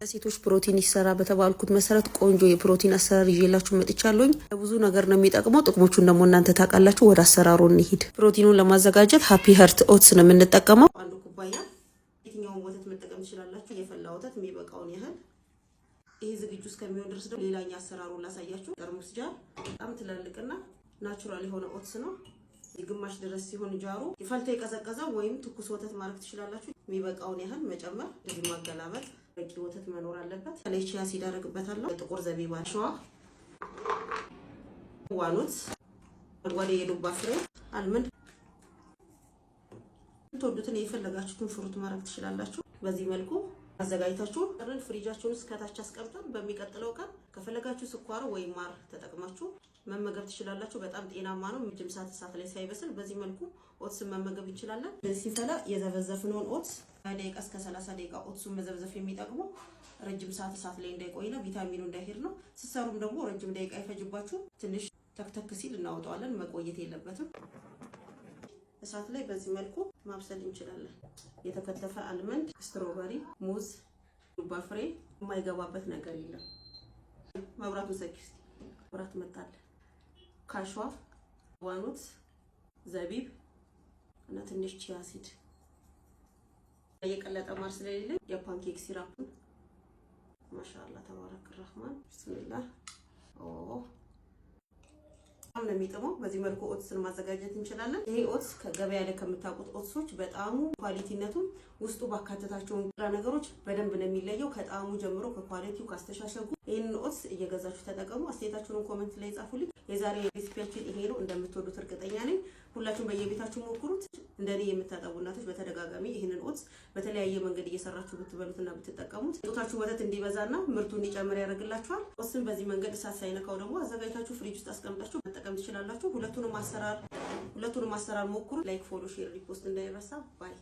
ለሴቶች ፕሮቲን ይሰራ በተባልኩት መሰረት ቆንጆ የፕሮቲን አሰራር ይዤላችሁ መጥቻለሁኝ። ብዙ ነገር ነው የሚጠቅመው። ጥቅሞቹን ደግሞ እናንተ ታውቃላችሁ። ወደ አሰራሩ እንሂድ። ፕሮቲኑን ለማዘጋጀት ሃፒ ሀርት ኦትስ ነው የምንጠቀመው። አንዱ ኩባያ የትኛውን ወተት መጠቀም ትችላላችሁ። የፈላ ወተት የሚበቃውን ያህል። ይሄ ዝግጁ እስከሚሆን ድረስ ደግሞ ሌላኛ አሰራሩን ላሳያችሁ። ጠርሙስ ጃር በጣም ትላልቅና ናቹራል የሆነ ኦትስ ነው። ግማሽ ድረስ ሲሆን ጃሩ ይፈልቶ የቀዘቀዘው ወይም ትኩስ ወተት ማድረግ ትችላላችሁ። የሚበቃውን ያህል መጨመር፣ እንደዚህ ማገላበጥ። በቂ ወተት መኖር አለበት። ከላይ ቺያ ሲድ አደርግበታለሁ። ጥቁር ዘቢብ አሸዋ፣ ዋኖት፣ አረንጓዴ የዱባ ፍሬ፣ አልመንድ። ትወዱትን የፈለጋችሁትን ፍሩት ማድረግ ትችላላችሁ። በዚህ መልኩ አዘጋጅታችሁ ፍሪጃችሁን ውስጥ ከታች አስቀምጠን በሚቀጥለው ቀን ከፈለጋችሁ ስኳር ወይ ማር ተጠቅማችሁ መመገብ ትችላላችሁ። በጣም ጤናማ ነው። ምንም ሰዓት ላይ ሳይበስል በዚህ መልኩ ኦትስ መመገብ እንችላለን። ሲፈላ የዘበዘፍነውን ኦትስ ደቂቃ እስከ 30 ደቂቃ ኦትሱን መዘብዘፍ የሚጠቅሙ ረጅም ሰዓት ላይ እንዳይቆይና ቪታሚኑ እንዳይሄድ ነው። ሲሰሩም ደግሞ ረጅም ደቂቃ አይፈጅባችሁ። ትንሽ ተክተክ ሲል እናወጣዋለን። መቆየት የለበትም። እሳት ላይ በዚህ መልኩ ማብሰል እንችላለን። የተከተፈ አልመንድ፣ ስትሮበሪ፣ ሙዝ፣ ዱባ ፍሬ የማይገባበት ነገር የለም። መብራቱን ሰኪ መብራት መጣለ። ካሽዋ፣ ዋኖት፣ ዘቢብ እና ትንሽ ቺያ ሲድ የቀለጠ ማር ስለሌለ የፓንኬክ ሲራፕ ማሻአላ ተባረክ ረህማን ቢስሚላህ። ነው የሚጥመው። በዚህ መልኩ ኦትስን ማዘጋጀት እንችላለን። ይሄ ኦትስ ከገበያ ላይ ከምታውቁት ኦትሶች በጣም ኳሊቲነቱ ውስጡ ባካተታቸው ነገሮች በደንብ ነው የሚለየው። ከጣዕሙ ጀምሮ ከኳሊቲው ካስተሻሸጉ ይሄንን ኦትስ እየገዛችሁ ተጠቀሙ። አስተያየታችሁን ኮሜንት ላይ ጻፉልኝ። የዛሬ ሬሲፒያችን ይሄ ነው። እንደምትወዱት እርግጠኛ ነኝ። ሁላችሁም በየቤታችሁ ሞክሩት። እንደኔ የምታጠቡ እናቶች በተደጋጋሚ ይሄንን ኦትስ በተለያየ መንገድ እየሰራችሁ ብትበሉትና ብትጠቀሙት ጡታችሁ ወተት እንዲበዛና ምርቱ እንዲጨምር ያደርግላችኋል። ኦትስን በዚህ መንገድ እሳት ሳይነካው ደግሞ አዘጋጅታችሁ ፍሪጅ ውስጥ አስቀምጣችሁ መጠቀም ትችላላችሁ። ሁለቱንም አሰራር ሞክሩ። ላይክ፣ ፎሎ፣ ሼር፣ ሪፖስት እንዳይረሳ ባይ